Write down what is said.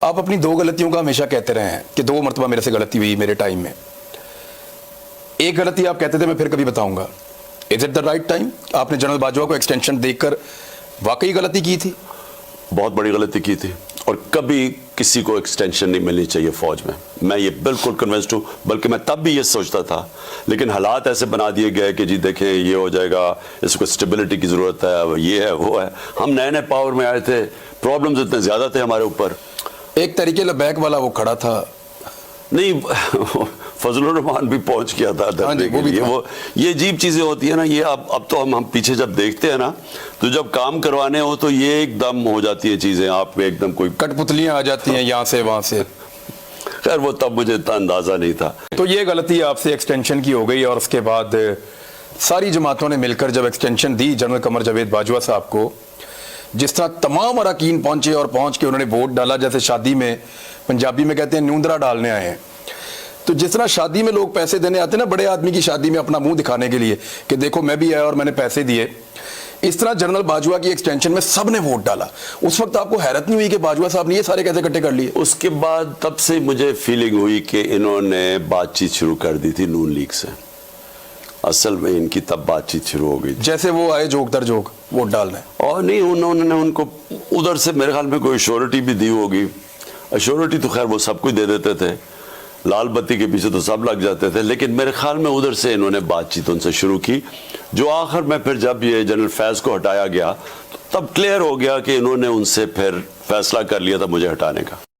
आप अपनी दो गलतियों का हमेशा कहते रहे हैं कि 2 मरतबा मेरे से गलती हुई मेरे टाइम में। एक गलती आप कहते थे मैं फिर कभी बताऊंगा। Is it the right time? आपने जनरल बाजवा को एक्सटेंशन देकर वाकई गलती की थी? बहुत बड़ी गलती की थी, और कभी किसी को एक्सटेंशन नहीं मिलनी चाहिए फौज में। मैं ये बिल्कुल कन्विंस्ड हूँ, बल्कि मैं तब भी ये सोचता था, लेकिन हालात ऐसे बना दिए गए कि जी देखें ये हो जाएगा, इसको स्टेबिलिटी की ज़रूरत है, ये है वो है। हम नए नए पावर में आए थे, प्रॉब्लम्स इतने ज़्यादा थे हमारे ऊपर। एक तरीके लबैक वाला वो खड़ा था, नहीं फजलुर रहमान भी पहुंच गया था धरने के लिए। वो ये अजीब चीजें होती है ना, ये अब तो हम पीछे जब देखते हैं ना, तो जब काम करवाने हो तो ये एकदम हो जाती है चीजें, आप एकदम कोई कठपुतलियां आ जाती हैं यहाँ से वहां से। खैर वो तब मुझे इतना अंदाजा नहीं था। तो ये गलती आपसे एक्सटेंशन की हो गई, और उसके बाद सारी जमातों ने मिलकर जब एक्सटेंशन दी जनरल कमर जावेद बाजवा साहब को, जिस तरह तमाम अरकान पहुंचे और पहुंच के उन्होंने वोट डाला, जैसे शादी में पंजाबी में कहते हैं न्यूंदरा डालने आए हैं। तो जिस तरह शादी में लोग पैसे देने आते हैं ना, बड़े आदमी की शादी में अपना मुंह दिखाने के लिए कि देखो मैं भी आया और मैंने पैसे दिए, इस तरह जनरल बाजवा की एक्सटेंशन में सब ने वोट डाला। उस वक्त आपको हैरत नहीं हुई कि बाजवा साहब ने ये सारे कैसे इकट्ठे कर लिए? उसके बाद तब से मुझे फीलिंग हुई कि इन्होंने बातचीत शुरू कर दी थी नून लीग से। असल में इनकी तब बातचीत शुरू हो गई, जैसे वो आए जोक दर जोक वोट डालने। और नहीं, उन्होंने उनको उधर से मेरे ख्याल में कोई अश्योरिटी भी दी होगी। अश्योरिटी तो खैर वो सब कुछ दे देते थे, लाल बत्ती के पीछे तो सब लग जाते थे, लेकिन मेरे ख्याल में उधर से इन्होंने बातचीत उनसे शुरू की, जो आखिर में फिर जब ये जनरल फैज़ को हटाया गया तो तब क्लियर हो गया कि इन्होंने उनसे फिर फैसला कर लिया था मुझे हटाने का।